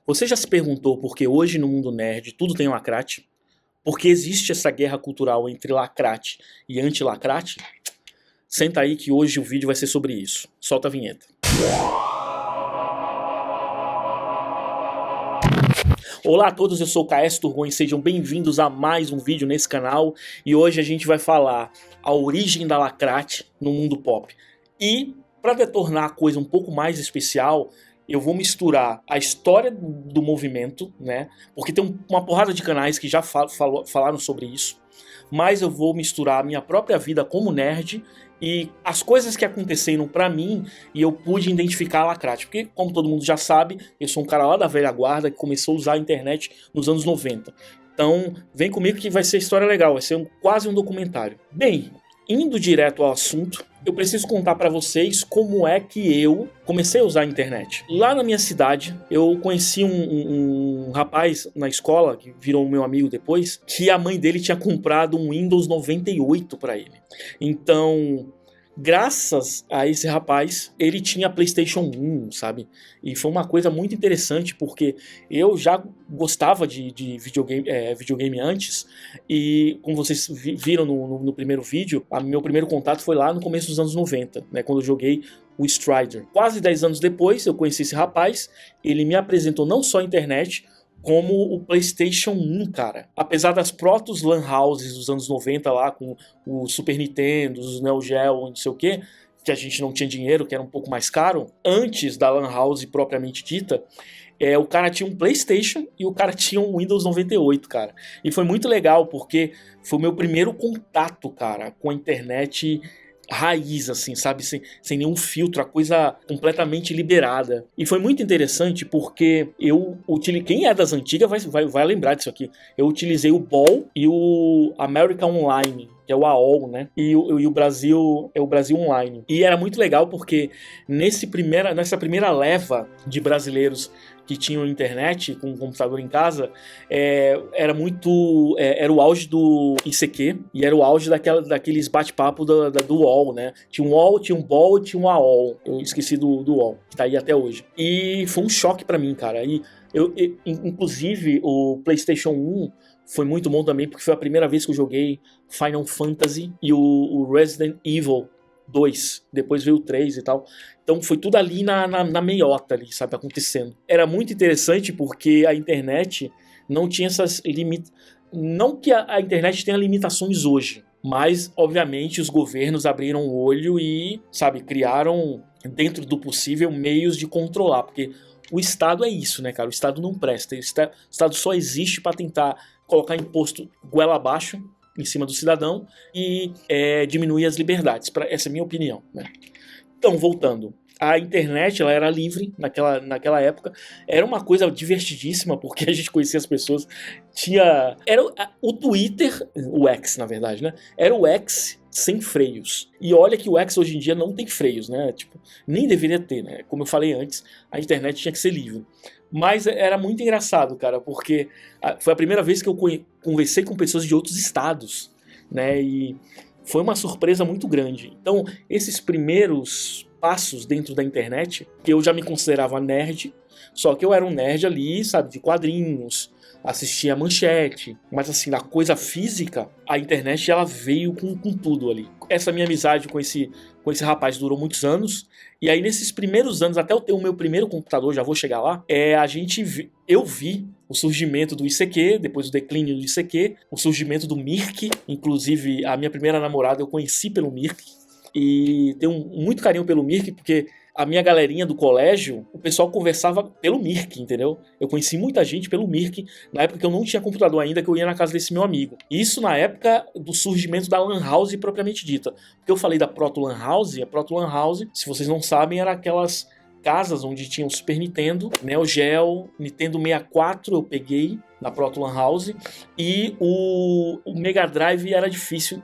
Você já se perguntou por que hoje no mundo nerd tudo tem lacrate? Por que existe essa guerra cultural entre lacrate e anti-lacrate? Senta aí que hoje o vídeo vai ser sobre isso. Solta a vinheta. Olá a todos, eu sou o KS Turgon e sejam bem-vindos a mais um vídeo nesse canal. E hoje a gente vai falar a origem da lacrate no mundo pop. E para tornar a coisa um pouco mais especial, eu vou misturar a história do movimento, né? Porque tem uma porrada de canais que já falaram sobre isso. Mas eu vou misturar a minha própria vida como nerd e as coisas que aconteceram pra mim e eu pude identificar a lacrate. Porque, como todo mundo já sabe, eu sou um cara lá da velha guarda que começou a usar a internet nos anos 90. Então, vem comigo que vai ser história legal, vai ser quase um documentário. Bem, indo direto ao assunto, eu preciso contar pra vocês como é que eu comecei a usar a internet. Lá na minha cidade, eu conheci um rapaz na escola, que virou meu amigo depois, que a mãe dele tinha comprado um Windows 98 pra ele. Então, graças a esse rapaz, ele tinha PlayStation 1, sabe? E foi uma coisa muito interessante, porque eu já gostava de videogame antes, e como vocês viram no primeiro vídeo, meu primeiro contato foi lá no começo dos anos 90, né, quando eu joguei o Strider. Quase 10 anos depois, eu conheci esse rapaz, ele me apresentou não só a internet, como o PlayStation 1, cara. Apesar das protos LAN houses dos anos 90 lá, com o Super Nintendo, os Neo Geo, não sei o que a gente não tinha dinheiro, que era um pouco mais caro, antes da LAN house propriamente dita, o cara tinha um PlayStation e o cara tinha um Windows 98, cara. E foi muito legal, porque foi o meu primeiro contato, cara, com a internet raiz, assim, sabe? Sem nenhum filtro, a coisa completamente liberada. E foi muito interessante porque quem é das antigas vai lembrar disso aqui. Eu utilizei o BOL e o America Online, que é o AOL, né? E o Brasil é o Brasil Online. E era muito legal porque nessa primeira leva de brasileiros que tinham internet com um computador em casa, era o auge do ICQ e era o auge daqueles bate-papo do UOL, né? Tinha um UOL, tinha um BOL e tinha um AOL. Eu esqueci do UOL, que tá aí até hoje. E foi um choque pra mim, cara. E inclusive, o PlayStation 1 foi muito bom também, porque foi a primeira vez que eu joguei Final Fantasy e o Resident Evil 2, depois veio o 3 e tal. Então foi tudo ali na meiota, ali, sabe, acontecendo. Era muito interessante porque a internet não tinha essas limitações. Não que a internet tenha limitações hoje, mas, obviamente, os governos abriram o olho e, sabe, criaram, dentro do possível, meios de controlar, porque o Estado é isso, né, cara? O Estado não presta. O Estado só existe para tentar colocar imposto goela abaixo em cima do cidadão e diminuir as liberdades. Essa é a minha opinião, né? Então, voltando. A internet, ela era livre naquela época. Era uma coisa divertidíssima, porque a gente conhecia as pessoas. Era o Twitter, o X, na verdade, né? Era o X sem freios. E olha que o X hoje em dia não tem freios, né? Tipo, nem deveria ter, né? Como eu falei antes, a internet tinha que ser livre. Mas era muito engraçado, cara, porque foi a primeira vez que eu conversei com pessoas de outros estados, né? E foi uma surpresa muito grande. Então, esses primeiros passos dentro da internet, que eu já me considerava nerd, só que eu era um nerd ali, sabe, de quadrinhos, assistia a Manchete, mas assim, na coisa física, a internet ela veio com tudo ali. Essa minha amizade com esse rapaz durou muitos anos, e aí nesses primeiros anos, até eu ter o meu primeiro computador, já vou chegar lá, eu vi o surgimento do ICQ, depois o declínio do ICQ, o surgimento do Mirk, inclusive a minha primeira namorada eu conheci pelo Mirk, e tenho muito carinho pelo Mirk, porque a minha galerinha do colégio, o pessoal conversava pelo Mirk, entendeu? Eu conheci muita gente pelo Mirk, na época que eu não tinha computador ainda, que eu ia na casa desse meu amigo. Isso na época do surgimento da Lan House propriamente dita. Porque eu falei da Proto Lan House, a Proto Lan House, se vocês não sabem, era aquelas casas onde tinha o Super Nintendo, Neo Geo, Nintendo 64 eu peguei na Proto Lan House, e o Mega Drive era difícil.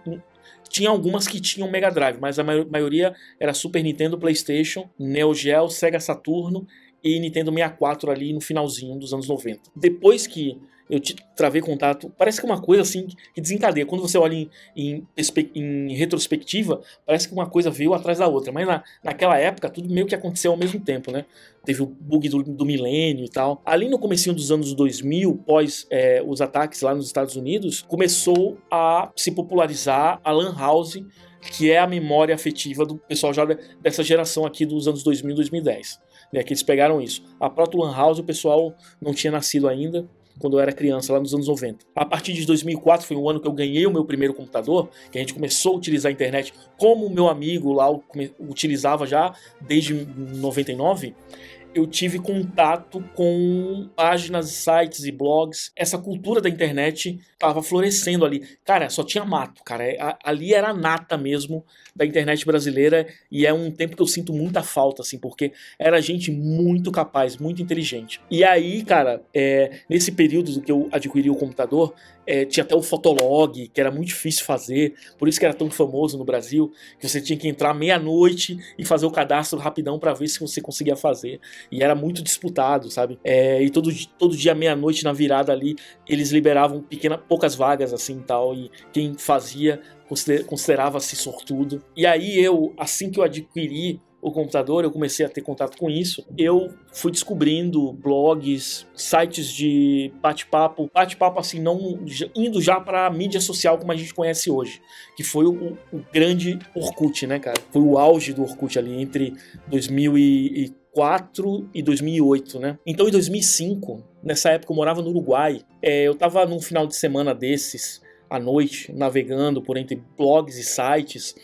Tinha algumas que tinham Mega Drive, mas a maioria era Super Nintendo, PlayStation, Neo Geo, Sega Saturno e Nintendo 64 ali no finalzinho dos anos 90. Depois que eu travei contato, parece que é uma coisa assim que desencadeia. Quando você olha em retrospectiva, parece que uma coisa veio atrás da outra. Mas naquela época, tudo meio que aconteceu ao mesmo tempo, né? Teve o bug do milênio e tal. Ali no comecinho dos anos 2000, pós os ataques lá nos Estados Unidos, começou a se popularizar a Lan House, que é a memória afetiva do pessoal já dessa geração aqui dos anos 2000 e 2010. Né, que eles pegaram isso. A Proto Lan House, o pessoal não tinha nascido ainda, quando eu era criança, lá nos anos 90. A partir de 2004 foi o ano que eu ganhei o meu primeiro computador, que a gente começou a utilizar a internet como o meu amigo lá utilizava já desde 99. Eu tive contato com páginas, sites e blogs. Essa cultura da internet estava florescendo ali. Cara, só tinha mato, cara. Ali era a nata mesmo da internet brasileira, e é um tempo que eu sinto muita falta, assim, porque era gente muito capaz, muito inteligente. E aí, cara, nesse período do que eu adquiri o computador, tinha até o Fotolog, que era muito difícil fazer, por isso que era tão famoso no Brasil, que você tinha que entrar meia-noite e fazer o cadastro rapidão para ver se você conseguia fazer. E era muito disputado, sabe? E todo dia, meia-noite, na virada ali, eles liberavam poucas vagas, assim, tal, e quem fazia considerava-se sortudo. E aí assim que eu adquiri o computador, eu comecei a ter contato com isso, eu fui descobrindo blogs, sites de bate-papo assim, não indo já pra mídia social como a gente conhece hoje, que foi o grande Orkut, né, cara? Foi o auge do Orkut ali entre 2004 e 2008, né? Então, em 2005, nessa época eu morava no Uruguai, eu tava num final de semana desses, à noite, navegando por entre blogs e sites,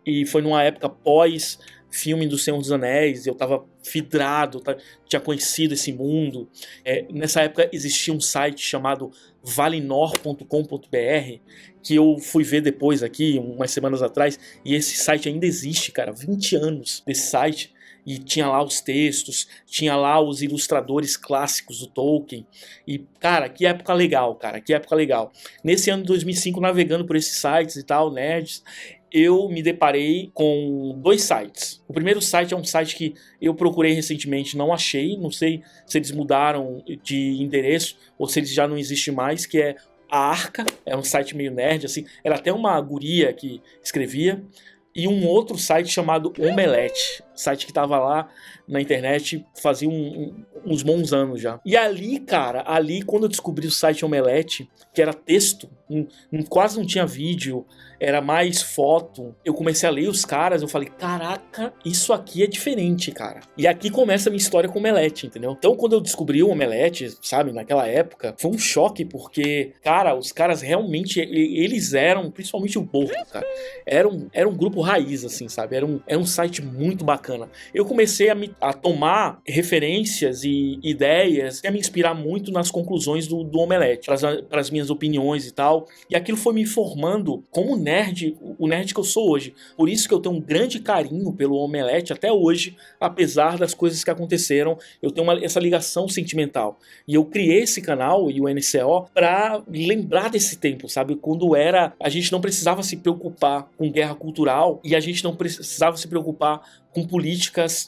e foi numa época pós filme do Senhor dos Anéis, eu tava vidrado, tinha conhecido esse mundo. Nessa época existia um site chamado valinor.com.br, que eu fui ver depois aqui, umas semanas atrás, e esse site ainda existe, cara, 20 anos desse site, e tinha lá os textos, tinha lá os ilustradores clássicos do Tolkien, e, cara, que época legal, cara, que época legal. Nesse ano de 2005, navegando por esses sites e tal, nerds, eu me deparei com 2 sites. O primeiro site é um site que eu procurei recentemente, não achei, não sei se eles mudaram de endereço ou se eles já não existem mais, que é a Arca, é um site meio nerd, assim, era até uma guria que escrevia, e um outro site chamado Omelete, site que tava lá na internet fazia uns bons anos já. E ali, cara, quando eu descobri o site Omelete, que era texto, quase não tinha vídeo, era mais foto, eu comecei a ler os caras, eu falei, caraca, isso aqui é diferente, cara. E aqui começa a minha história com o Omelete, entendeu? Então, quando eu descobri o Omelete, sabe, naquela época, foi um choque, porque, cara, os caras realmente, eles eram, principalmente o Borgo, cara, era um grupo raiz, assim, sabe? Era um site muito bacana. Eu comecei a tomar referências e ideias, e a me inspirar muito nas conclusões do Omelete, para as minhas opiniões e tal, e aquilo foi me formando como nerd, o nerd que eu sou hoje. Por isso que eu tenho um grande carinho pelo Omelete até hoje, apesar das coisas que aconteceram, eu tenho essa ligação sentimental. E eu criei esse canal e o NCO para lembrar desse tempo, sabe? Quando a gente não precisava se preocupar com guerra cultural e a gente não precisava se preocupar com políticas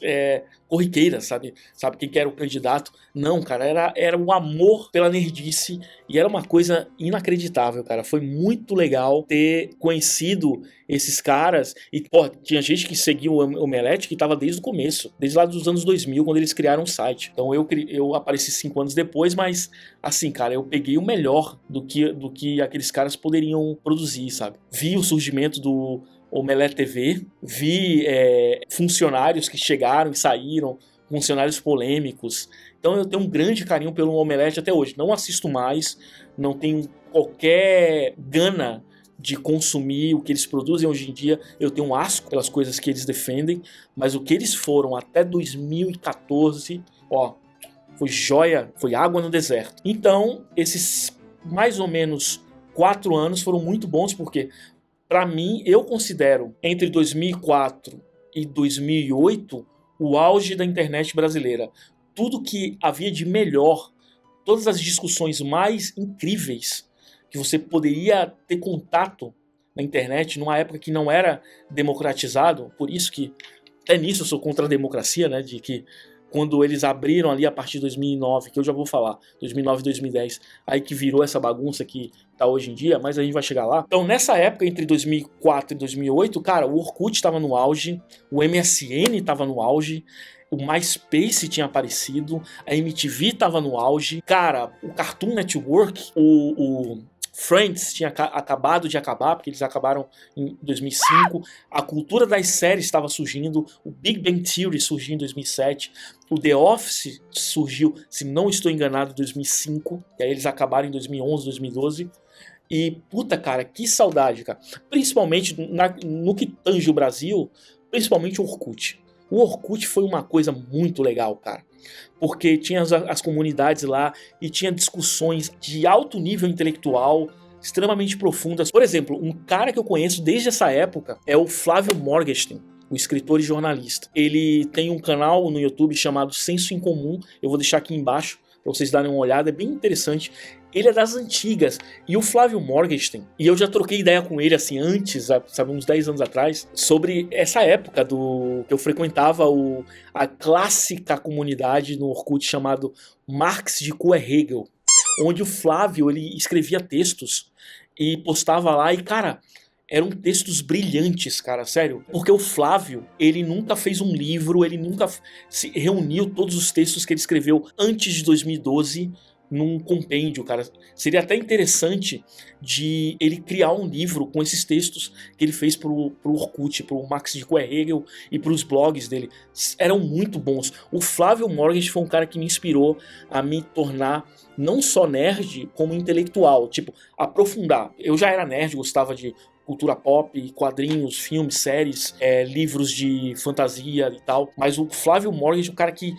corriqueiras, sabe? Sabe quem que era o candidato? Não, cara, era um amor pela nerdice e era uma coisa inacreditável, cara. Foi muito legal ter conhecido esses caras e, pô, tinha gente que seguia o Omelete que tava desde o começo, desde lá dos anos 2000, quando eles criaram o site. Então eu apareci 5 anos depois, mas, assim, cara, eu peguei o melhor do que aqueles caras poderiam produzir, sabe? Vi o surgimento do Omelete TV, vi funcionários que chegaram e saíram, funcionários polêmicos. Então eu tenho um grande carinho pelo Omelete até hoje. Não assisto mais, não tenho qualquer gana de consumir o que eles produzem hoje em dia. Eu tenho um asco pelas coisas que eles defendem, mas o que eles foram até 2014, ó, foi joia, foi água no deserto. Então, esses mais ou menos 4 anos foram muito bons, porque para mim, eu considero entre 2004 e 2008 o auge da internet brasileira. Tudo que havia de melhor, todas as discussões mais incríveis que você poderia ter contato na internet numa época que não era democratizado, por isso que até nisso eu sou contra a democracia, né, de que quando eles abriram ali a partir de 2009, que eu já vou falar, 2009 e 2010, aí que virou essa bagunça que tá hoje em dia, mas a gente vai chegar lá. Então nessa época, entre 2004 e 2008, cara, o Orkut tava no auge, o MSN tava no auge, o MySpace tinha aparecido, a MTV tava no auge, cara, o Cartoon Network, o Friends tinha acabado de acabar, porque eles acabaram em 2005, a cultura das séries estava surgindo, o Big Bang Theory surgiu em 2007, o The Office surgiu, se não estou enganado, em 2005, e aí eles acabaram em 2011, 2012, e puta cara, que saudade, cara, principalmente no que tange o Brasil, principalmente o Orkut. O Orkut foi uma coisa muito legal, cara, porque tinha as comunidades lá e tinha discussões de alto nível intelectual, extremamente profundas. Por exemplo, um cara que eu conheço desde essa época é o Flávio Morgenstern, o escritor e jornalista. Ele tem um canal no YouTube chamado Senso em Comum, eu vou deixar aqui embaixo para vocês darem uma olhada, é bem interessante. Ele é das antigas, e o Flávio Morgenstern, e eu já troquei ideia com ele assim antes, sabe, uns 10 anos atrás, sobre essa época que eu frequentava a clássica comunidade no Orkut chamado Marx de Hegel, onde o Flávio ele escrevia textos e postava lá, e cara, eram textos brilhantes, cara, sério. Porque o Flávio, ele nunca fez um livro, ele nunca se reuniu todos os textos que ele escreveu antes de 2012 num compêndio, cara. Seria até interessante de ele criar um livro com esses textos que ele fez pro Orkut, pro Marx de Hegel e pros blogs dele. Eram muito bons. O Flávio Morgenstern foi um cara que me inspirou a me tornar não só nerd, como intelectual. Tipo, aprofundar. Eu já era nerd, gostava de cultura pop, quadrinhos, filmes, séries, livros de fantasia e tal. Mas o Flávio Morgenstern é um cara que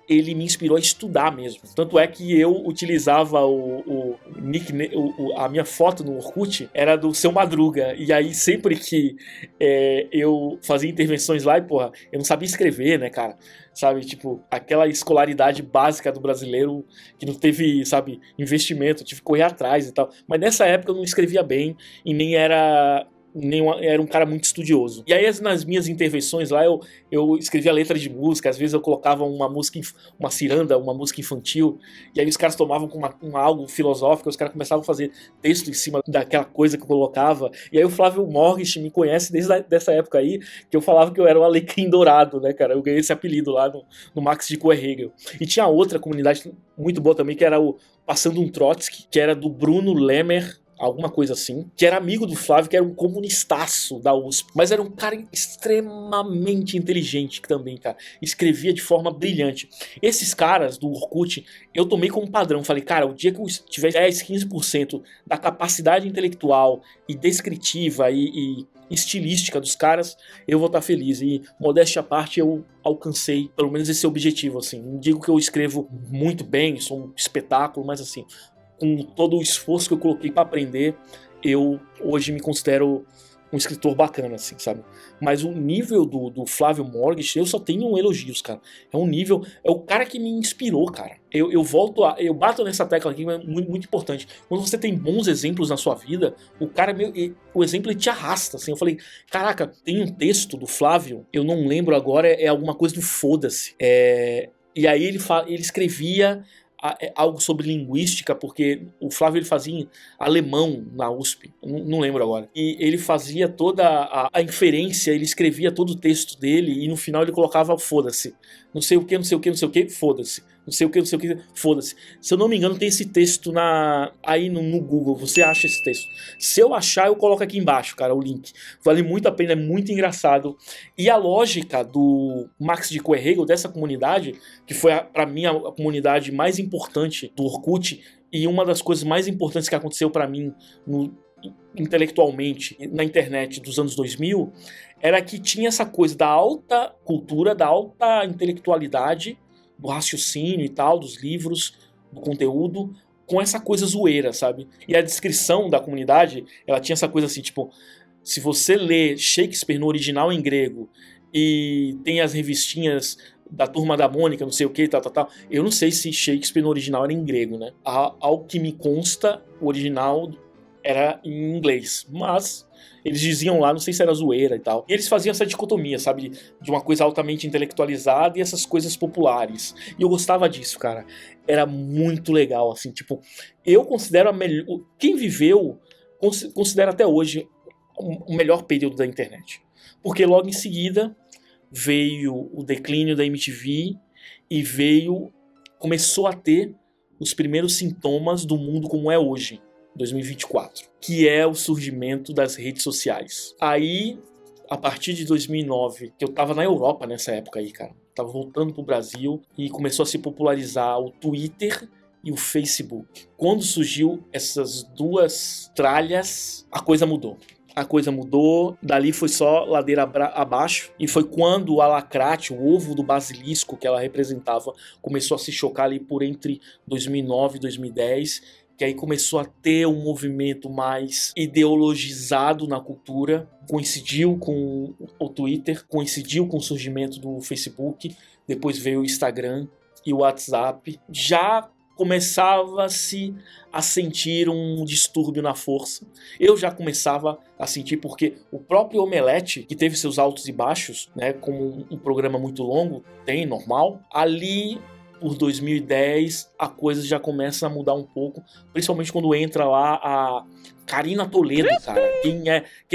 ele me inspirou a estudar mesmo. Tanto é que eu utilizava a minha foto no Orkut era do Seu Madruga. E aí sempre que eu fazia intervenções lá, e porra, eu não sabia escrever, né, cara? Sabe, tipo, aquela escolaridade básica do brasileiro que não teve, sabe, investimento, tive que correr atrás e tal. Mas nessa época eu não escrevia bem e nem era um cara muito estudioso. E aí nas minhas intervenções lá eu escrevia letra de música, às vezes eu colocava uma música, uma ciranda, uma música infantil, e aí os caras tomavam com algo filosófico, os caras começavam a fazer texto em cima daquela coisa que eu colocava, e aí o Flávio Morgenstern me conhece desde essa época aí, que eu falava que eu era o Alecrim Dourado, né, cara, eu ganhei esse apelido lá no Marx de Hegel. E tinha outra comunidade muito boa também, que era o Passando um Trotsky, que era do Bruno Lemmer, alguma coisa assim, que era amigo do Flávio, que era um comunistaço da USP, mas era um cara extremamente inteligente também, cara, escrevia de forma brilhante. Esses caras do Orkut, eu tomei como padrão, falei, cara, o dia que eu tiver 10, 15% da capacidade intelectual e descritiva e estilística dos caras, eu vou estar feliz. E, modéstia à parte, eu alcancei pelo menos esse objetivo, assim. Não digo que eu escrevo muito bem, sou um espetáculo, mas assim, com todo o esforço que eu coloquei para aprender, eu hoje me considero um escritor bacana, assim, sabe? Mas o nível do Flávio Morgenstern, eu só tenho elogios, cara. É um nível, é o cara que me inspirou, cara. Eu bato nessa tecla aqui, é muito, muito importante. Quando você tem bons exemplos na sua vida, o exemplo ele te arrasta, assim. Eu falei, caraca, tem um texto do Flávio, eu não lembro agora, é alguma coisa do foda-se. E aí ele escrevia algo sobre linguística, porque o Flávio ele fazia alemão na USP, não lembro agora, e ele fazia toda a inferência, ele escrevia todo o texto dele e no final ele colocava foda-se, não sei o que, não sei o que, não sei o que, foda-se, não sei o que, não sei o que, foda-se. Se eu não me engano tem esse texto aí no Google, você acha esse texto. Se eu achar eu coloco aqui embaixo, cara, o link. Vale muito a pena, é muito engraçado. E a lógica do Marx de Hegel, dessa comunidade, que foi pra mim a comunidade mais importante do Orkut e uma das coisas mais importantes que aconteceu pra mim intelectualmente na internet dos anos 2000, era que tinha essa coisa da alta cultura, da alta intelectualidade, do raciocínio e tal, dos livros, do conteúdo, com essa coisa zoeira, sabe? E a descrição da comunidade, ela tinha essa coisa assim, tipo, se você lê Shakespeare no original em grego e tem as revistinhas da Turma da Mônica, não sei o que, tal. Eu não sei se Shakespeare no original era em grego, né? Ao que me consta, o original era em inglês, mas eles diziam lá, não sei se era zoeira e tal. E eles faziam essa dicotomia, sabe? De uma coisa altamente intelectualizada e essas coisas populares. E eu gostava disso, cara. Era muito legal, assim, tipo, eu considero a melhor. Quem viveu, considera até hoje o melhor período da internet. Porque logo em seguida veio o declínio da MTV e começou a ter os primeiros sintomas do mundo como é hoje, 2024, que é o surgimento das redes sociais. Aí, a partir de 2009, que eu tava na Europa nessa época aí, cara, tava voltando pro Brasil e começou a se popularizar o Twitter e o Facebook. Quando surgiu essas duas tralhas, a coisa mudou. A coisa mudou, dali foi só ladeira abaixo, e foi quando a Lacrate, o ovo do basilisco que ela representava, começou a se chocar ali por entre 2009 e 2010, que aí começou a ter um movimento mais ideologizado na cultura, coincidiu com o Twitter, coincidiu com o surgimento do Facebook, depois veio o Instagram e o WhatsApp. Já começava-se a sentir um distúrbio na força. Eu já começava a sentir, porque o próprio Omelete, que teve seus altos e baixos, né, como um programa muito longo, tem, normal, ali por 2010 a coisa já começa a mudar um pouco, principalmente quando entra lá a Karina Toledo, cara. Quem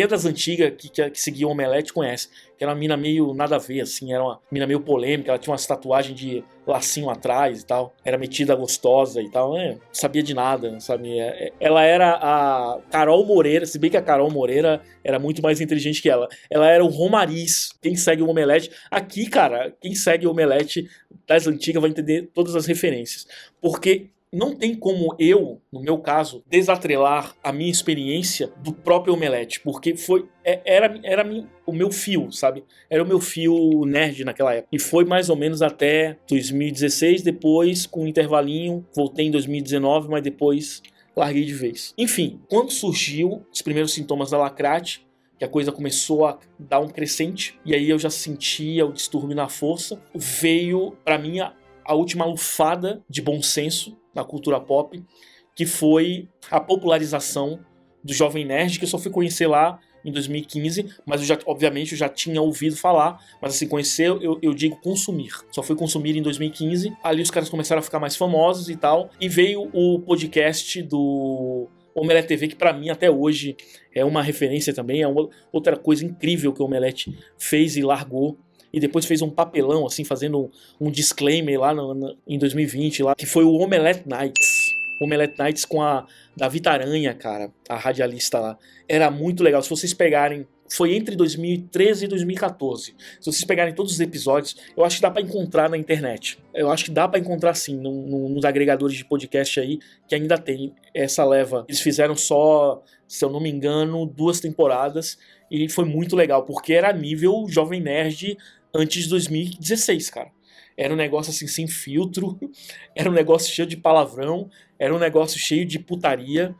é das antigas que seguia o Omelete conhece. Que era uma mina meio nada a ver, assim. Era uma mina meio polêmica. Ela tinha umas tatuagens de lacinho atrás e tal. Era metida gostosa e tal. Não sabia de nada, não sabia. Ela era a Carol Moreira, se bem que a Carol Moreira era muito mais inteligente que ela. Ela era o Romariz. Quem segue o Omelete... Aqui, cara, quem segue o Omelete das antigas vai entender todas as referências. Porque não tem como eu, no meu caso, desatrelar a minha experiência do próprio Omelete, porque era o meu fio, sabe? Era o meu fio nerd naquela época. E foi mais ou menos até 2016, depois, com um intervalinho, voltei em 2019, mas depois larguei de vez. Enfim, quando surgiu os primeiros sintomas da Lacrate, que a coisa começou a dar um crescente, e aí eu já sentia o distúrbio na força, veio, pra mim, a última lufada de bom senso na cultura pop, que foi a popularização do Jovem Nerd, que eu só fui conhecer lá em 2015, mas obviamente eu já tinha ouvido falar, mas assim, conhecer, eu digo consumir. Só fui consumir em 2015, ali os caras começaram a ficar mais famosos e tal, e veio o podcast do Omelete TV, que pra mim até hoje é uma referência também, é outra coisa incrível que o Omelete fez e largou. E depois fez um papelão, assim, fazendo um disclaimer lá em 2020, lá, que foi o Omelete Nights. Omelete Nights com a Davi Taranha, cara, a radialista lá. Era muito legal. Se vocês pegarem... Foi entre 2013 e 2014. Se vocês pegarem todos os episódios, eu acho que dá pra encontrar na internet. Eu acho que dá pra encontrar, sim, nos agregadores de podcast aí, que ainda tem essa leva. Eles fizeram só, se eu não me engano, 2 temporadas. E foi muito legal, porque era nível Jovem Nerd antes de 2016, cara. Era um negócio assim, sem filtro, era um negócio cheio de palavrão, era um negócio cheio de putaria,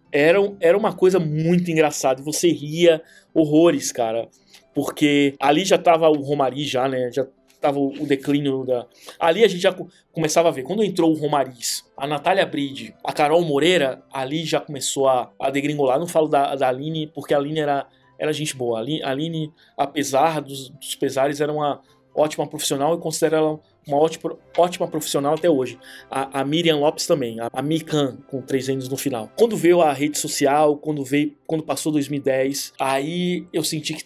era uma coisa muito engraçada, você ria horrores, cara, porque ali já tava o Romariz já, né, já tava o declínio da... Ali a gente já começava a ver, quando entrou o Romariz, a Natália Bride, a Carol Moreira, ali já começou a degringolar. Não falo da Aline, porque a Aline era gente boa. A Aline, apesar dos pesares, era uma ótima profissional e considero ela uma ótima profissional até hoje. A Miriam Lopes também, a Mikan, com 3 anos no final. Quando veio a rede social, quando passou 2010, aí eu senti que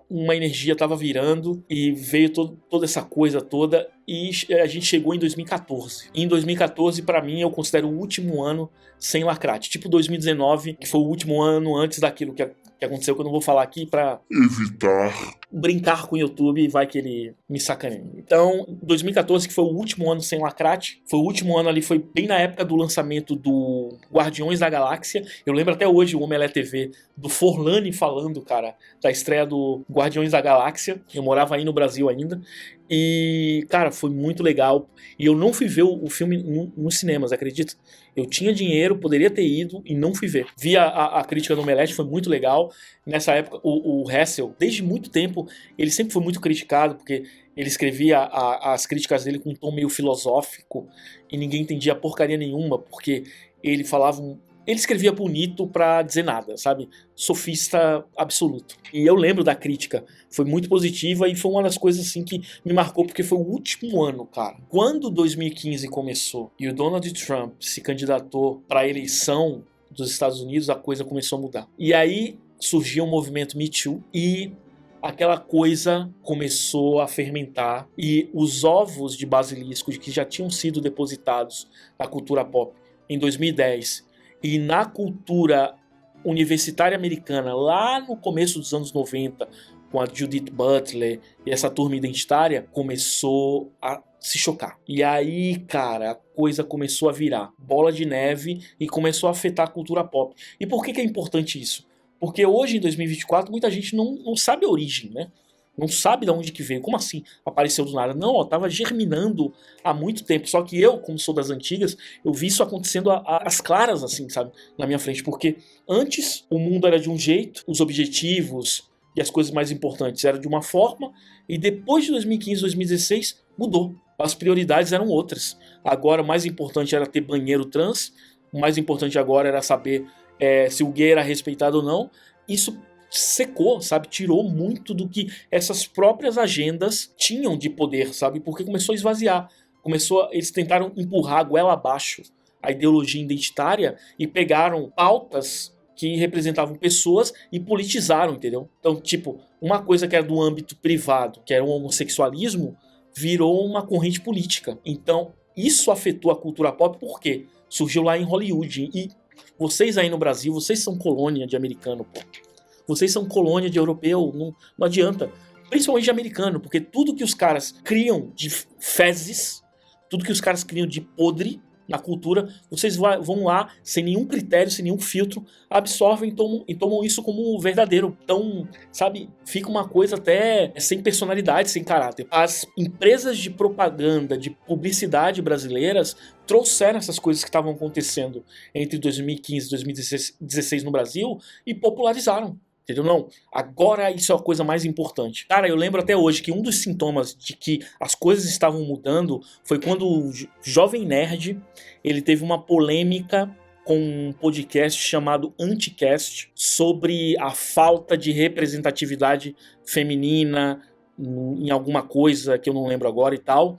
uma energia tava virando e veio toda essa coisa toda, e a gente chegou em 2014. E em 2014, pra mim, eu considero o último ano sem Lacrate. Tipo 2019, que foi o último ano antes daquilo que aconteceu, que eu não vou falar aqui pra evitar brincar com o YouTube e vai que ele me sacaneia. Então, 2014, que foi o último ano sem Lacrate, foi o último ano ali, foi bem na época do lançamento do Guardiões da Galáxia. Eu lembro até hoje o Omelete TV do Forlani falando, cara, da estreia do Guardiões da Galáxia. Eu morava aí no Brasil ainda. E, cara, foi muito legal. E eu não fui ver o filme nos cinemas, acredita? Eu tinha dinheiro, poderia ter ido e não fui ver. Vi a crítica do Omelete, foi muito legal. Nessa época, o Hessel, desde muito tempo, ele sempre foi muito criticado, porque ele escrevia as críticas dele com um tom meio filosófico e ninguém entendia porcaria nenhuma, porque ele falava ele escrevia bonito pra dizer nada, sabe? Sofista absoluto. E eu lembro da crítica, foi muito positiva e foi uma das coisas assim que me marcou, porque foi o último ano, cara. Quando 2015 começou e o Donald Trump se candidatou pra eleição dos Estados Unidos, a coisa começou a mudar. E aí surgiu o movimento Me Too e aquela coisa começou a fermentar e os ovos de basilisco que já tinham sido depositados na cultura pop em 2010 e na cultura universitária americana lá no começo dos anos 90, com a Judith Butler e essa turma identitária, começou a se chocar. E aí, cara, a coisa começou a virar bola de neve e começou a afetar a cultura pop. E por que é importante isso? Porque hoje, em 2024, muita gente não sabe a origem, né? Não sabe de onde que veio. Como assim apareceu do nada? Não, ó, tava germinando há muito tempo. Só que eu, como sou das antigas, eu vi isso acontecendo às claras, assim, sabe? Na minha frente. Porque antes o mundo era de um jeito, os objetivos e as coisas mais importantes eram de uma forma, e depois de 2015, 2016, mudou. As prioridades eram outras. Agora o mais importante era ter banheiro trans, o mais importante agora era saber se o gay era respeitado ou não. Isso secou, sabe? Tirou muito do que essas próprias agendas tinham de poder, sabe? Porque começou a esvaziar. Eles tentaram empurrar a goela abaixo a ideologia identitária e pegaram pautas que representavam pessoas e politizaram, entendeu? Então, tipo, uma coisa que era do âmbito privado, que era o homossexualismo, virou uma corrente política. Então, isso afetou a cultura pop porque surgiu lá em Hollywood. E vocês aí no Brasil, vocês são colônia de americano, pô. Vocês são colônia de europeu, não adianta. Principalmente de americano, porque tudo que os caras criam de fezes, tudo que os caras criam de podre na cultura, vocês vão lá, sem nenhum critério, sem nenhum filtro, absorvem e tomam isso como verdadeiro. Então, sabe, fica uma coisa até sem personalidade, sem caráter. As empresas de propaganda, de publicidade brasileiras trouxeram essas coisas que estavam acontecendo entre 2015 e 2016 no Brasil e popularizaram. Entendeu? Não, agora isso é a coisa mais importante. Cara, eu lembro até hoje que um dos sintomas de que as coisas estavam mudando foi quando o Jovem Nerd, ele teve uma polêmica com um podcast chamado Anticast sobre a falta de representatividade feminina em alguma coisa que eu não lembro agora e tal.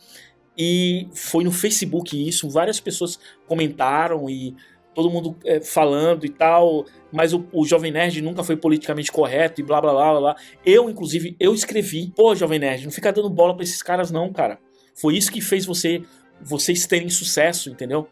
E foi no Facebook isso, várias pessoas comentaram e todo mundo falando e tal, mas o Jovem Nerd nunca foi politicamente correto e blá blá blá blá. Eu, inclusive, eu escrevi, pô, Jovem Nerd, não fica dando bola pra esses caras não, cara. Foi isso que fez vocês terem sucesso, entendeu?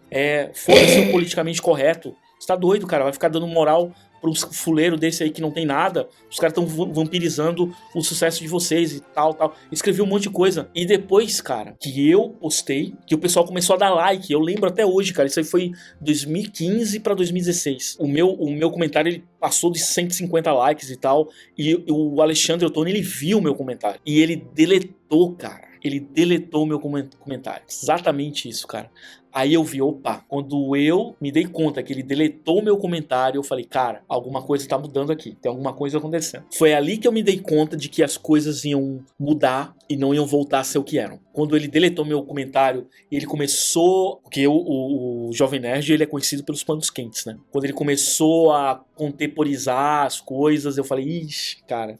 Foda-se o politicamente correto. Você tá doido, cara, vai ficar dando moral pra um fuleiro desse aí que não tem nada. Os caras tão vampirizando o sucesso de vocês e tal. Escrevi um monte de coisa. E depois, cara, que eu postei, que o pessoal começou a dar like. Eu lembro até hoje, cara, isso aí foi 2015 pra 2016. O meu comentário, ele passou de 150 likes e tal. E o Alexandre Ottoni, ele viu o meu comentário. E ele deletou, cara. Ele deletou o meu comentário. Exatamente isso, cara. Aí eu vi, opa, quando eu me dei conta que ele deletou o meu comentário, eu falei, cara, alguma coisa tá mudando aqui, tem alguma coisa acontecendo. Foi ali que eu me dei conta de que as coisas iam mudar e não iam voltar a ser o que eram. Quando ele deletou meu comentário, ele começou, porque o Jovem Nerd, ele é conhecido pelos panos quentes, né? Quando ele começou a contemporizar as coisas, eu falei, ixi, cara,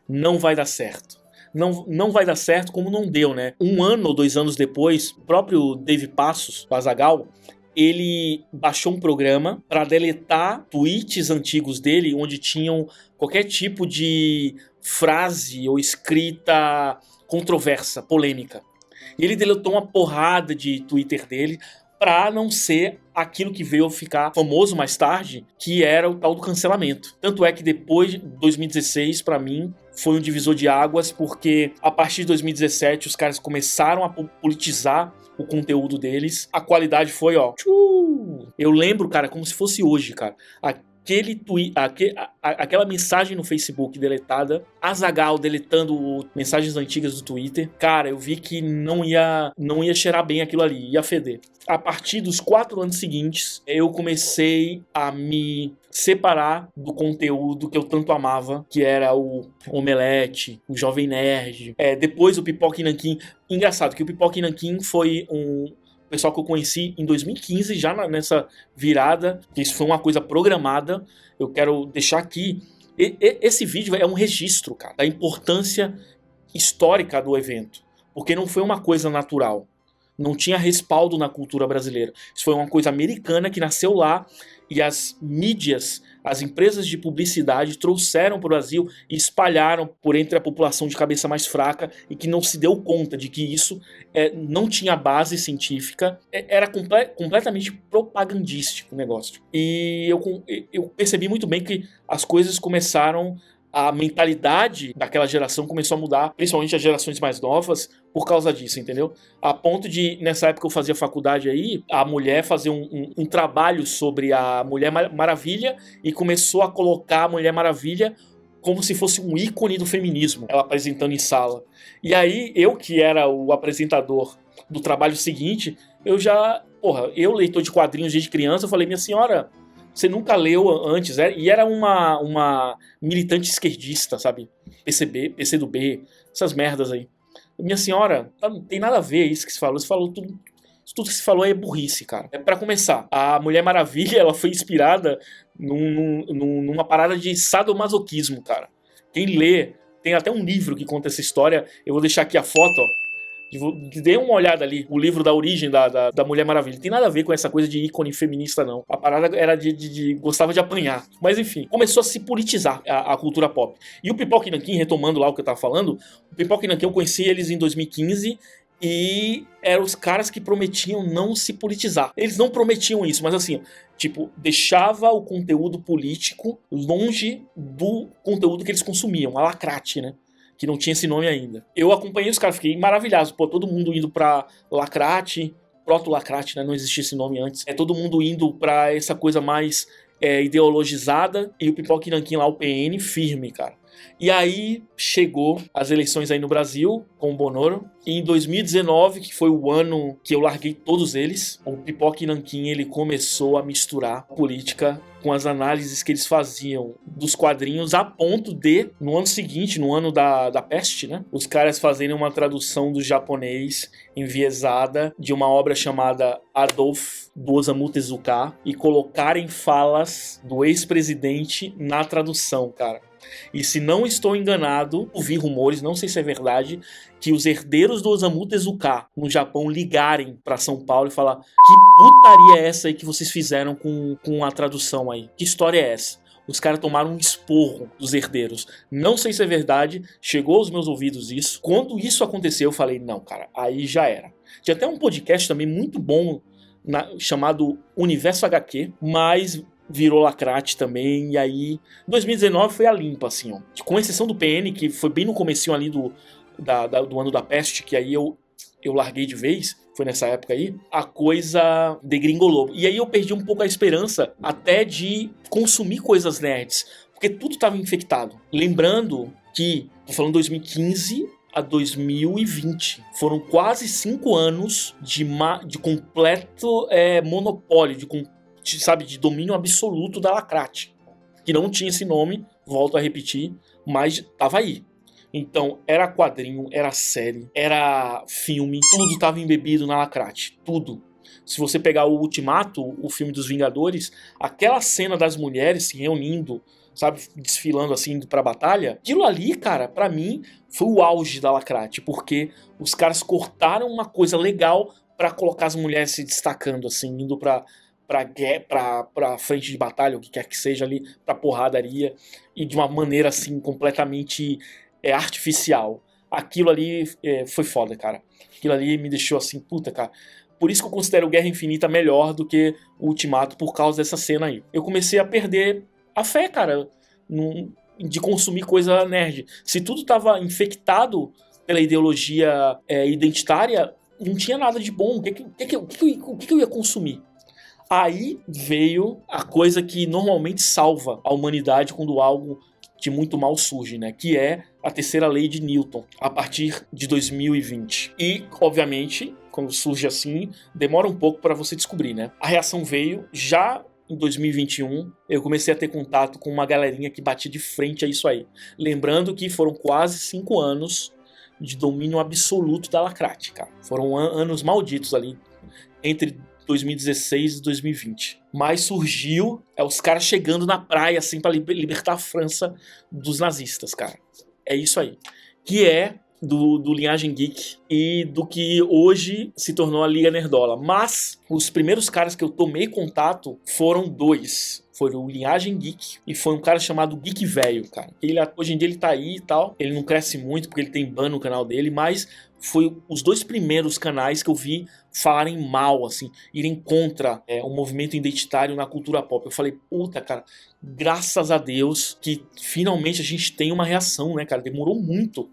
não vai dar certo. Não vai dar certo, como não deu, né? 1 ano ou 2 anos depois, o próprio Dave Passos, o Azaghal, ele baixou um programa para deletar tweets antigos dele, onde tinham qualquer tipo de frase ou escrita controversa, polêmica. E ele deletou uma porrada de Twitter dele para não ser aquilo que veio ficar famoso mais tarde, que era o tal do cancelamento. Tanto é que depois de 2016, para mim, foi um divisor de águas, porque a partir de 2017 os caras começaram a politizar o conteúdo deles. A qualidade foi, ó... Eu lembro, cara, como se fosse hoje, cara. Aquela mensagem no Facebook deletada, Azaghal deletando mensagens antigas do Twitter, cara, eu vi que não ia cheirar bem aquilo ali, ia feder. A partir dos 4 anos seguintes, eu comecei a me separar do conteúdo que eu tanto amava, que era o Omelete, o Jovem Nerd, depois o Pipoca e Nanquim. Engraçado que o Pipoca e Nanquim foi pessoal que eu conheci em 2015, já nessa virada, que isso foi uma coisa programada. Eu quero deixar aqui, esse vídeo é um registro, cara, da importância histórica do evento, porque não foi uma coisa natural, não tinha respaldo na cultura brasileira. Isso foi uma coisa americana que nasceu lá, e as mídias, as empresas de publicidade trouxeram para o Brasil e espalharam por entre a população de cabeça mais fraca, e que não se deu conta de que isso não tinha base científica, era completamente propagandístico o negócio. E eu percebi muito bem que as coisas começaram, a mentalidade daquela geração começou a mudar, principalmente as gerações mais novas, por causa disso, entendeu? A ponto de, nessa época eu fazia faculdade aí, a mulher fazer um trabalho sobre a Mulher Maravilha, e começou a colocar a Mulher Maravilha como se fosse um ícone do feminismo, ela apresentando em sala. E aí, eu que era o apresentador do trabalho seguinte, eu leitor de quadrinhos desde criança, eu falei, minha senhora, você nunca leu antes, e era uma militante esquerdista, sabe? PCB, PCdoB, essas merdas aí. Minha senhora, não tem nada a ver isso que se falou. Você falou tudo que se falou aí é burrice, cara. Pra começar, a Mulher Maravilha, ela foi inspirada numa parada de sadomasoquismo, cara. Quem lê, tem até um livro que conta essa história, eu vou deixar aqui a foto, ó. Dê uma olhada ali, o livro da origem da Mulher Maravilha. Não tem nada a ver com essa coisa de ícone feminista, não. A parada era gostava de apanhar. Mas enfim, começou a se politizar a cultura pop. E o Pipoca e Nanquim, retomando lá o que eu tava falando, o Pipoca e Nanquim eu conheci eles em 2015, e eram os caras que prometiam não se politizar. Eles não prometiam isso, mas assim, tipo, deixava o conteúdo político longe do conteúdo que eles consumiam, a lacrate, né? Que não tinha esse nome ainda. Eu acompanhei os caras, fiquei maravilhado. Pô, todo mundo indo pra lacrate, proto-lacrate, né? Não existia esse nome antes. Todo mundo indo pra essa coisa mais ideologizada, e o Pipoca e Nanquim lá, o PN, firme, cara. E aí chegou as eleições aí no Brasil, com o Bonoro, e em 2019, que foi o ano que eu larguei todos eles, o Pipoca e Nanquim, ele começou a misturar política com as análises que eles faziam dos quadrinhos, a ponto de, no ano seguinte, no ano da peste, né, os caras fazerem uma tradução do japonês enviesada de uma obra chamada Adolf do Osamu Tezuka, e colocarem falas do ex-presidente na tradução, cara. E se não estou enganado, ouvi rumores, não sei se é verdade, que os herdeiros do Osamu Tezuka no Japão ligarem pra São Paulo e falar: que putaria é essa aí que vocês fizeram com a tradução aí? Que história é essa? Os caras tomaram um esporro dos herdeiros. Não sei se é verdade, chegou aos meus ouvidos isso. Quando isso aconteceu, eu falei, não, cara, aí já era. Tinha até um podcast também muito bom, chamado Universo HQ, mas virou lacrate também, e aí 2019 foi a limpa, assim, ó. Com exceção do PN, que foi bem no comecinho ali do ano da peste, que aí eu larguei de vez, foi nessa época aí, a coisa degringolou. E aí eu perdi um pouco a esperança até de consumir coisas nerds, porque tudo estava infectado. Lembrando que, tô falando 2015 a 2020, foram quase 5 anos de completo monopólio, de domínio absoluto da lacrate, que não tinha esse nome, volto a repetir, mas tava aí. Então, era quadrinho, era série, era filme, tudo tava embebido na lacrate, tudo. Se você pegar o Ultimato, o filme dos Vingadores, aquela cena das mulheres se reunindo, sabe, desfilando assim, indo pra batalha, aquilo ali, cara, pra mim, foi o auge da lacrate, porque os caras cortaram uma coisa legal pra colocar as mulheres se destacando, assim, indo pra frente de batalha, o que quer que seja ali, pra porradaria, e de uma maneira assim completamente artificial. Aquilo ali foi foda, cara. Aquilo ali me deixou assim, puta, cara. Por isso que eu considero Guerra Infinita melhor do que o Ultimato, por causa dessa cena aí. Eu comecei a perder a fé, cara, de consumir coisa nerd. Se tudo tava infectado pela ideologia identitária, não tinha nada de bom. O que eu ia consumir? Aí veio a coisa que normalmente salva a humanidade quando algo de muito mal surge, né? Que é a terceira lei de Newton, a partir de 2020. E, obviamente, quando surge assim, demora um pouco para você descobrir, né? A reação veio já em 2021, eu comecei a ter contato com uma galerinha que batia de frente a isso aí. Lembrando que foram quase 5 anos de domínio absoluto da lacrate, cara. Foram anos malditos ali, entre 2016 e 2020. Mas surgiu os caras chegando na praia assim pra libertar a França dos nazistas, cara. É isso aí. Que é do Linhagem Geek e do que hoje se tornou a Liga Nerdola. Mas os primeiros caras que eu tomei contato foram dois. Foi o Linhagem Geek e foi um cara chamado Geek Velho, cara. Hoje em dia ele tá aí e tal. Ele não cresce muito porque ele tem ban no canal dele, mas foi os dois primeiros canais que eu vi falarem mal, assim, irem contra o movimento identitário na cultura pop. Eu falei, puta, cara, graças a Deus que finalmente a gente tem uma reação, né, cara? Demorou muito.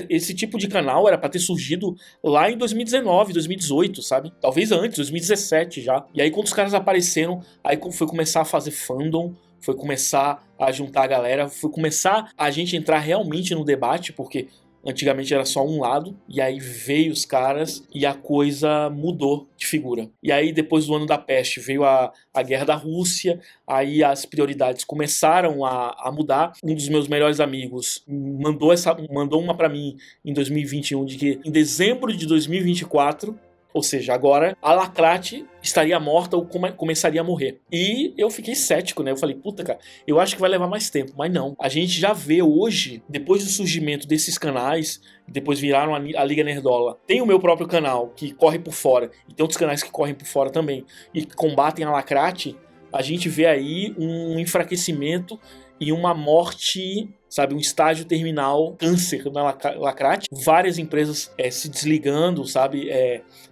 Esse tipo de canal era pra ter surgido lá em 2019, 2018, sabe? Talvez antes, 2017 já. E aí quando os caras apareceram, aí foi começar a fazer fandom, foi começar a juntar a galera, foi começar a gente entrar realmente no debate, porque antigamente era só um lado, e aí veio os caras e a coisa mudou de figura. E aí depois do ano da peste veio a guerra da Rússia, aí as prioridades começaram a mudar. Um dos meus melhores amigos mandou uma pra mim em 2021 de que em dezembro de 2024, ou seja, agora a Lacrate estaria morta ou começaria a morrer. E eu fiquei cético, né? Eu falei, puta, cara, eu acho que vai levar mais tempo. Mas não. A gente já vê hoje, depois do surgimento desses canais, depois viraram a Liga Nerdola. Tem o meu próprio canal, que corre por fora, e tem outros canais que correm por fora também, e que combatem a Lacrate. A gente vê aí um enfraquecimento e uma morte, sabe, um estágio terminal, câncer na Lacrate. Várias empresas se desligando, sabe,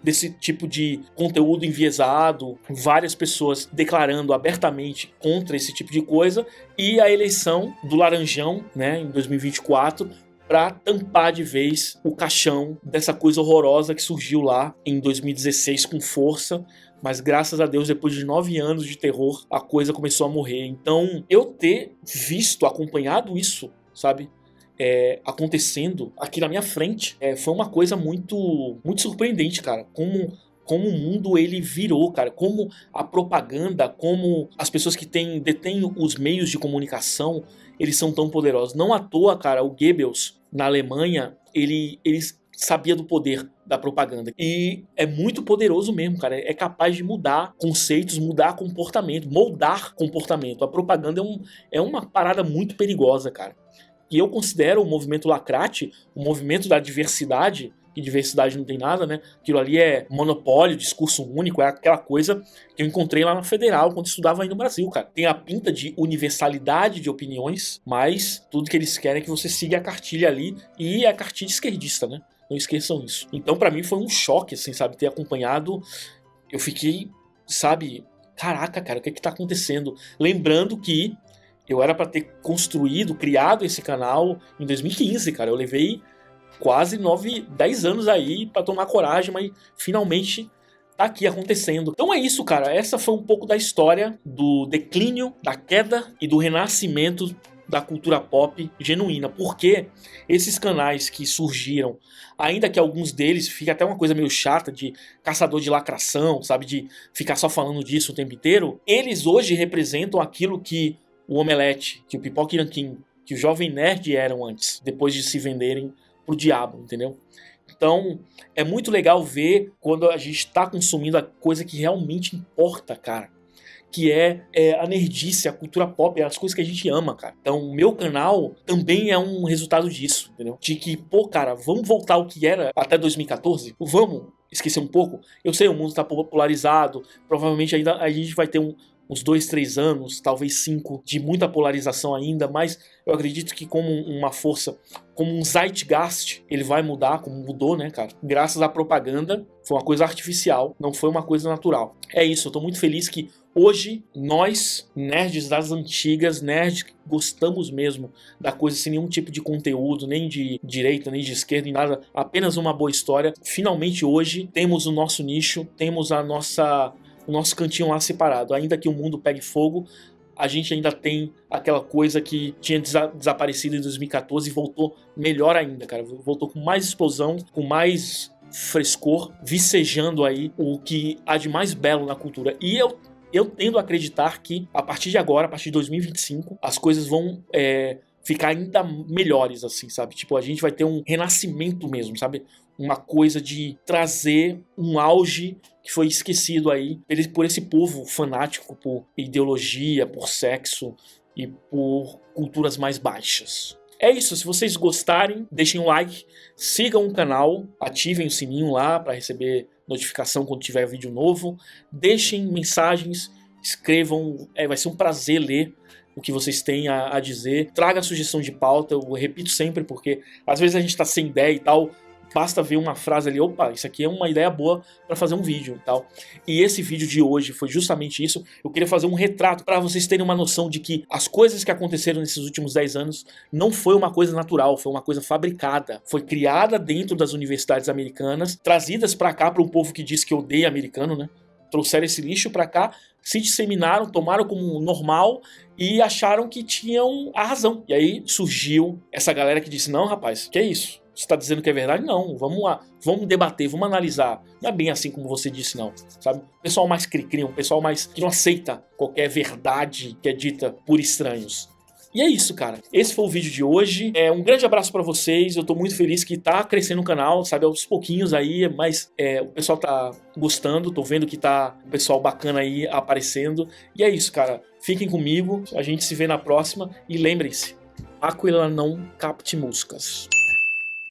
desse tipo de conteúdo enviesado, várias pessoas declarando abertamente contra esse tipo de coisa, e a eleição do Laranjão, né, em 2024, para tampar de vez o caixão dessa coisa horrorosa que surgiu lá em 2016 com força. Mas graças a Deus, depois de 9 anos de terror, a coisa começou a morrer. Então, eu ter visto, acompanhado isso, sabe, acontecendo aqui na minha frente, foi uma coisa muito, muito surpreendente, cara. Como o mundo ele virou, cara. Como a propaganda, como as pessoas que detêm os meios de comunicação, eles são tão poderosos. Não à toa, cara, o Goebbels, na Alemanha, ele sabia do poder da propaganda. E é muito poderoso mesmo, cara. É capaz de mudar conceitos, mudar comportamento, moldar comportamento. A propaganda é uma parada muito perigosa, cara. E eu considero o movimento Lacrate, o movimento da diversidade, que diversidade não tem nada, né? Aquilo ali é monopólio, discurso único, é aquela coisa que eu encontrei lá na Federal quando estudava aí no Brasil, cara. Tem a pinta de universalidade de opiniões, mas tudo que eles querem é que você siga a cartilha ali, e é a cartilha esquerdista, né? Não esqueçam isso. Então, pra mim, foi um choque, assim, sabe? Ter acompanhado. Eu fiquei, sabe? Caraca, cara, o que tá acontecendo? Lembrando que eu era pra ter criado esse canal em 2015, cara. Eu levei quase 10 anos aí pra tomar coragem, mas finalmente tá aqui acontecendo. Então é isso, cara. Essa foi um pouco da história do declínio, da queda e do renascimento da cultura pop genuína. Porque esses canais que surgiram, ainda que alguns deles fica até uma coisa meio chata de caçador de lacração, sabe, de ficar só falando disso o tempo inteiro, eles hoje representam aquilo que o Omelete, que o Pipoca e Nanquim, que o Jovem Nerd eram antes, depois de se venderem pro diabo, entendeu? Então, é muito legal ver quando a gente tá consumindo a coisa que realmente importa, cara. Que é a nerdice, a cultura pop, as coisas que a gente ama, cara. Então, o meu canal também é um resultado disso, entendeu? De que, pô, cara, vamos voltar ao que era até 2014? Vamos esquecer um pouco? Eu sei, o mundo tá popularizado, provavelmente ainda a gente vai ter uns 2, 3 anos, talvez 5, de muita polarização ainda, mas eu acredito que como uma força, como um zeitgeist, ele vai mudar, como mudou, né, cara? Graças à propaganda, foi uma coisa artificial, não foi uma coisa natural. É isso, eu tô muito feliz que hoje, nós, nerds das antigas, nerds que gostamos mesmo da coisa sem nenhum tipo de conteúdo, nem de direita, nem de esquerda, nem nada, apenas uma boa história, finalmente hoje temos o nosso nicho, temos o nosso cantinho lá separado. Ainda que o mundo pegue fogo, a gente ainda tem aquela coisa que tinha desaparecido em 2014 e voltou melhor ainda, cara. Voltou com mais explosão, com mais frescor, vicejando aí o que há de mais belo na cultura. E eu tendo a acreditar que a partir de agora, a partir de 2025, as coisas vão ficar ainda melhores, assim, sabe? Tipo, a gente vai ter um renascimento mesmo, sabe? Uma coisa de trazer um auge que foi esquecido aí por esse povo fanático por ideologia, por sexo e por culturas mais baixas. É isso, se vocês gostarem, deixem um like, sigam o canal, ativem o sininho lá para receber notificação quando tiver vídeo novo, deixem mensagens, escrevam, vai ser um prazer ler o que vocês têm a dizer, traga sugestão de pauta, eu repito sempre porque às vezes a gente tá sem ideia e tal, basta ver uma frase ali, opa, isso aqui é uma ideia boa para fazer um vídeo e tal. E esse vídeo de hoje foi justamente isso. Eu queria fazer um retrato para vocês terem uma noção de que as coisas que aconteceram nesses últimos 10 anos não foi uma coisa natural, foi uma coisa fabricada. Foi criada dentro das universidades americanas, trazidas para cá para um povo que diz que odeia americano, né? Trouxeram esse lixo para cá, se disseminaram, tomaram como normal e acharam que tinham a razão. E aí surgiu essa galera que disse, não rapaz, que é isso? Você está dizendo que é verdade? Não, vamos lá, vamos debater, vamos analisar. Não é bem assim como você disse não, sabe? O pessoal mais cri-cri, um pessoal mais que não aceita qualquer verdade que é dita por estranhos. E é isso, cara. Esse foi o vídeo de hoje. Um grande abraço pra vocês. Eu tô muito feliz que tá crescendo o canal, sabe? Aos pouquinhos aí, mas o pessoal tá gostando. Tô vendo que tá um pessoal bacana aí aparecendo. E é isso, cara. Fiquem comigo. A gente se vê na próxima. E lembrem-se, Aquila não capte moscas.